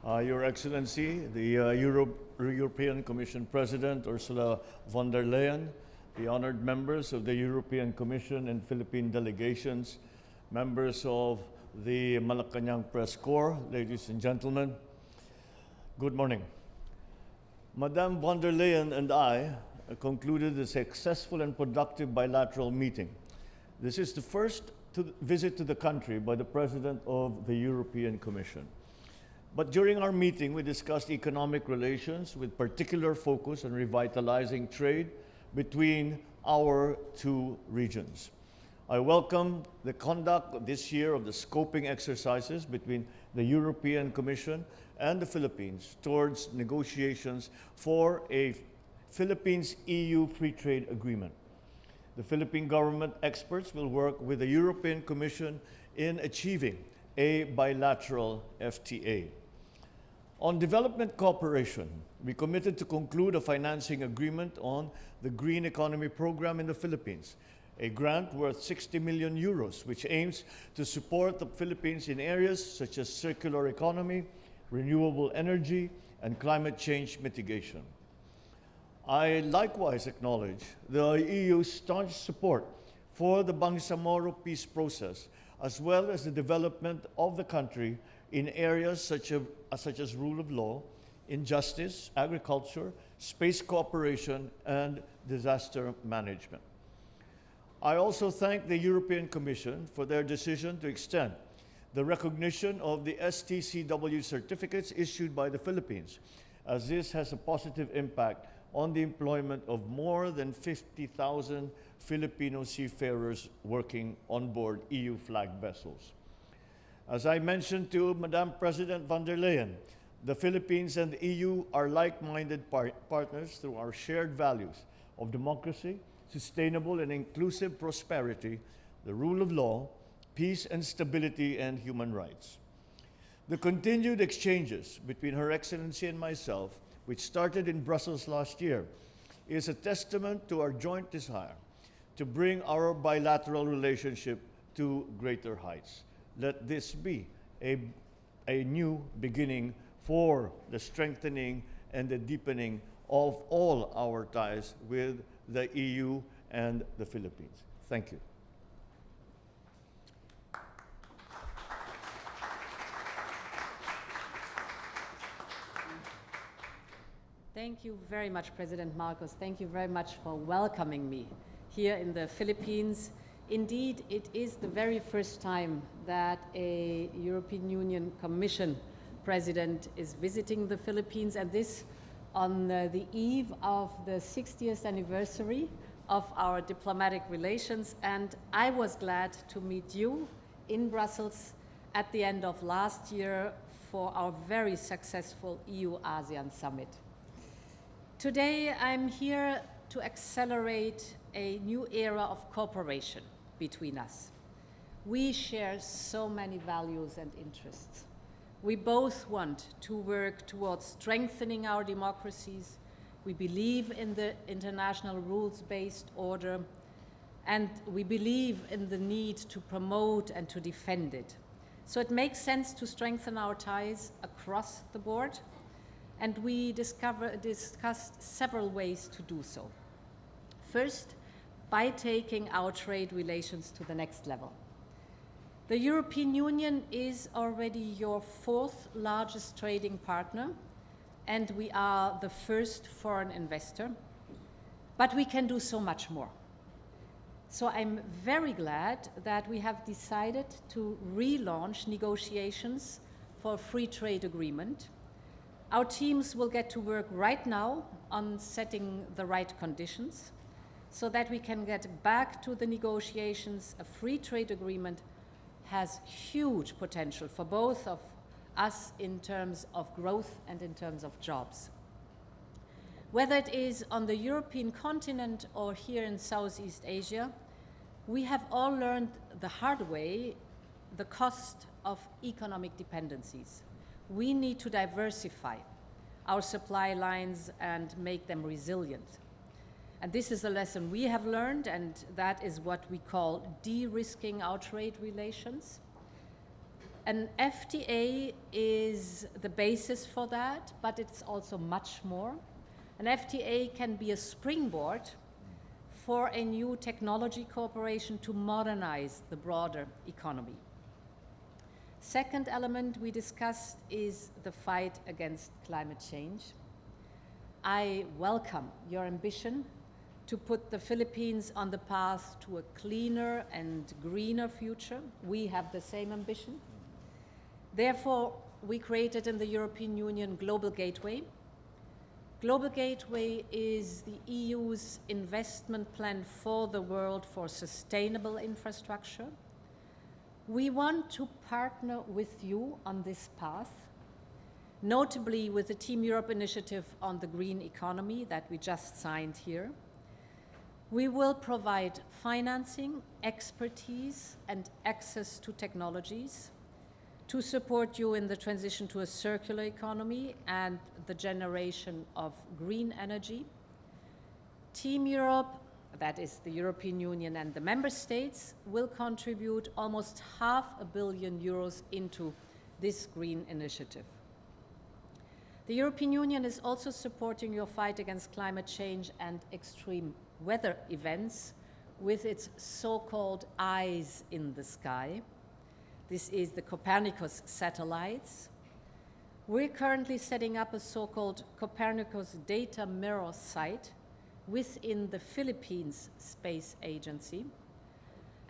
Your Excellency, the European Commission President Ursula von der Leyen, the honored members of the European Commission and Philippine delegations, members of the Malacañan Press Corps, ladies and gentlemen, good morning. Madame von der Leyen and I concluded a successful and productive bilateral meeting. This is the first visit to the country by the President of the European Commission. But during our meeting, we discussed economic relations with particular focus on revitalizing trade between our two regions. I welcome the conduct this year of the scoping exercises between the European Commission and the Philippines towards negotiations for a Philippines-EU free trade agreement. The Philippine government experts will work with the European Commission in achieving a bilateral FTA. On development cooperation, we committed to conclude a financing agreement on the Green Economy Program in the Philippines, a grant worth 60 million euros, which aims to support the Philippines in areas such as circular economy, renewable energy, and climate change mitigation. I likewise acknowledge the EU's staunch support for the Bangsamoro peace process, as well as the development of the country in areas such as rule of law, injustice, agriculture, space cooperation, and disaster management. I also thank the European Commission for their decision to extend the recognition of the STCW certificates issued by the Philippines, as this has a positive impact on the employment of more than 50,000 Filipino seafarers working on board EU-flagged vessels. As I mentioned to Madam President von der Leyen, the Philippines and the EU are like-minded partners through our shared values of democracy, sustainable and inclusive prosperity, the rule of law, peace and stability, and human rights. The continued exchanges between Her Excellency and myself, which started in Brussels last year, is a testament to our joint desire to bring our bilateral relationship to greater heights. Let this be a new beginning for the strengthening and the deepening of all our ties with the EU and the Philippines. Thank you. Thank you very much, President Marcos. Thank you very much for welcoming me here in the Philippines. Indeed, it is the very first time that a European Union Commission President is visiting the Philippines, and this on the eve of the 60th anniversary of our diplomatic relations. And I was glad to meet you in Brussels at the end of last year for our very successful EU-ASEAN summit. Today, I'm here to accelerate a new era of cooperation between us. We share so many values and interests. We both want to work towards strengthening our democracies. We believe in the international rules-based order, and we believe in the need to promote and to defend it. So it makes sense to strengthen our ties across the board, and we discussed several ways to do so. First, by taking our trade relations to the next level. The European Union is already your fourth largest trading partner, and we are the first foreign investor, but we can do so much more. So I'm very glad that we have decided to relaunch negotiations for a free trade agreement. Our teams will get to work right now on setting the right conditions so that we can get back to the negotiations. A free trade agreement has huge potential for both of us in terms of growth and in terms of jobs. Whether it is on the European continent or here in Southeast Asia, we have all learned the hard way the cost of economic dependencies. We need to diversify our supply lines and make them resilient. And this is a lesson we have learned, and that is what we call de-risking our trade relations. An FTA is the basis for that, but it's also much more. An FTA can be a springboard for a new technology cooperation to modernize the broader economy. Second element we discussed is the fight against climate change. I welcome your ambition to put the Philippines on the path to a cleaner and greener future. We have the same ambition. Therefore, we created in the European Union Global Gateway. Global Gateway is the EU's investment plan for the world for sustainable infrastructure. We want to partner with you on this path, notably with the Team Europe initiative on the green economy that we just signed here. We will provide financing, expertise, and access to technologies to support you in the transition to a circular economy and the generation of green energy. Team Europe, that is the European Union and the member states, will contribute almost €500 million into this green initiative. The European Union is also supporting your fight against climate change and extreme weather events with its so-called eyes in the sky. This is the Copernicus satellites. We're currently setting up a so-called Copernicus data mirror site within the Philippines Space Agency.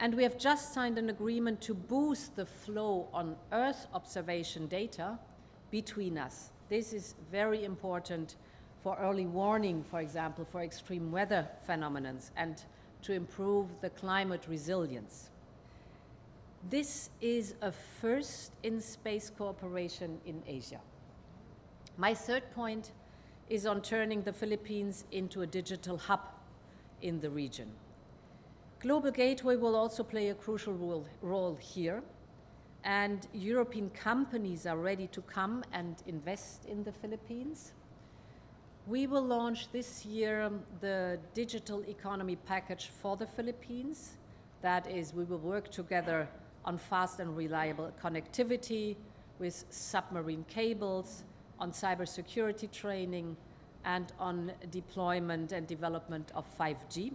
And we have just signed an agreement to boost the flow on Earth observation data between us. This is very important for early warning, for example, for extreme weather phenomena and to improve the climate resilience. This is a first in space cooperation in Asia. My third point is on turning the Philippines into a digital hub in the region. Global Gateway will also play a crucial role here, and European companies are ready to come and invest in the Philippines. We will launch this year the digital economy package for the Philippines. That is, we will work together on fast and reliable connectivity with submarine cables, on cybersecurity training, and on deployment and development of 5G.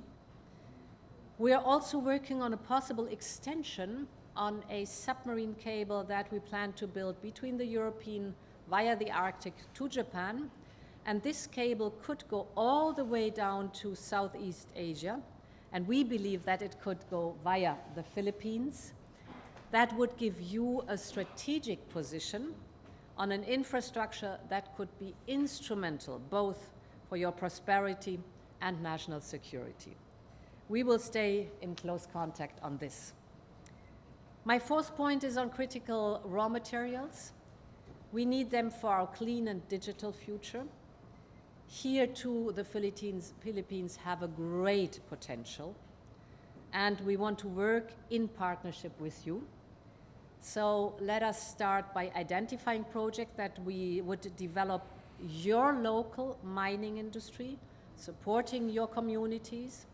We are also working on a possible extension on a submarine cable that we plan to build between the European via the Arctic to Japan. And this cable could go all the way down to Southeast Asia. And we believe that it could go via the Philippines. That would give you a strategic position on an infrastructure that could be instrumental both for your prosperity and national security. We will stay in close contact on this. My fourth point is on critical raw materials. We need them for our clean and digital future. Here too, the Philippines have a great potential, and we want to work in partnership with you. So let us start by identifying projects that we would develop your local mining industry, supporting your communities,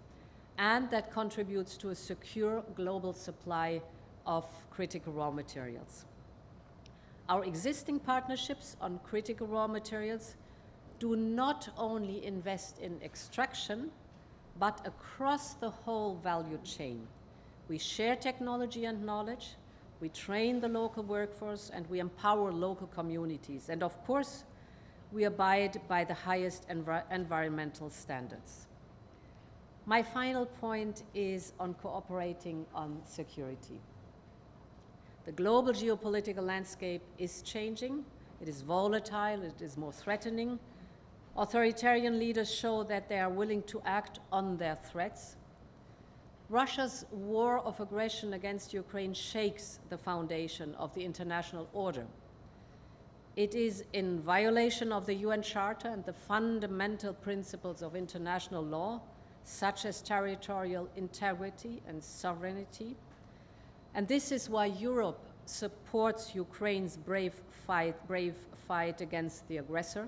and that contributes to a secure global supply of critical raw materials. Our existing partnerships on critical raw materials do not only invest in extraction, but across the whole value chain. We share technology and knowledge, we train the local workforce, and we empower local communities. And of course, we abide by the highest environmental standards. My final point is on cooperating on security. The global geopolitical landscape is changing. It is volatile, it is more threatening. Authoritarian leaders show that they are willing to act on their threats. Russia's war of aggression against Ukraine shakes the foundation of the international order. It is in violation of the UN Charter and the fundamental principles of international law, such as territorial integrity and sovereignty. And this is why Europe supports Ukraine's brave fight against the aggressor,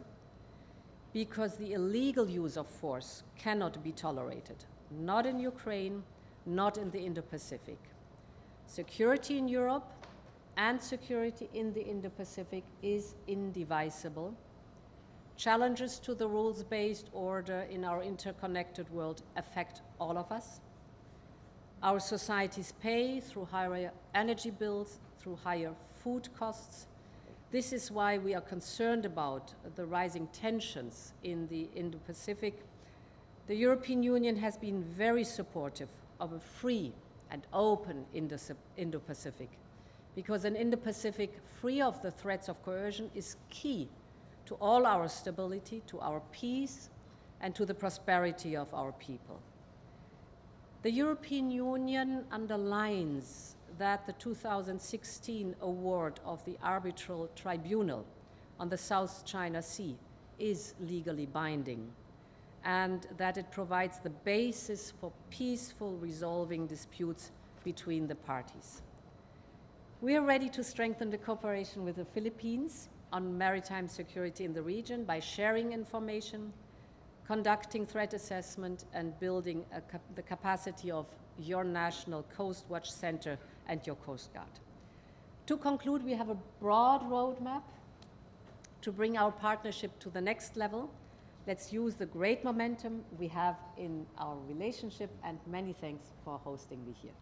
because the illegal use of force cannot be tolerated, not in Ukraine, not in the Indo-Pacific. Security in Europe and security in the Indo-Pacific is indivisible. Challenges to the rules-based order in our interconnected world affect all of us. Our societies pay through higher energy bills, through higher food costs. This is why we are concerned about the rising tensions in the Indo-Pacific. The European Union has been very supportive of a free and open Indo-Pacific, because an Indo-Pacific free of the threats of coercion is key to all our stability, to our peace, and to the prosperity of our people. The European Union underlines that the 2016 award of the Arbitral Tribunal on the South China Sea is legally binding, and that it provides the basis for peaceful resolving disputes between the parties. We are ready to strengthen the cooperation with the Philippines on maritime security in the region by sharing information, conducting threat assessment, and building the capacity of your National Coast Watch Center and your Coast Guard. To conclude, we have a broad roadmap to bring our partnership to the next level. Let's use the great momentum we have in our relationship, and many thanks for hosting me here.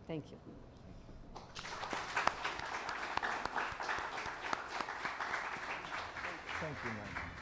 Thank you. Thank you, ma'am.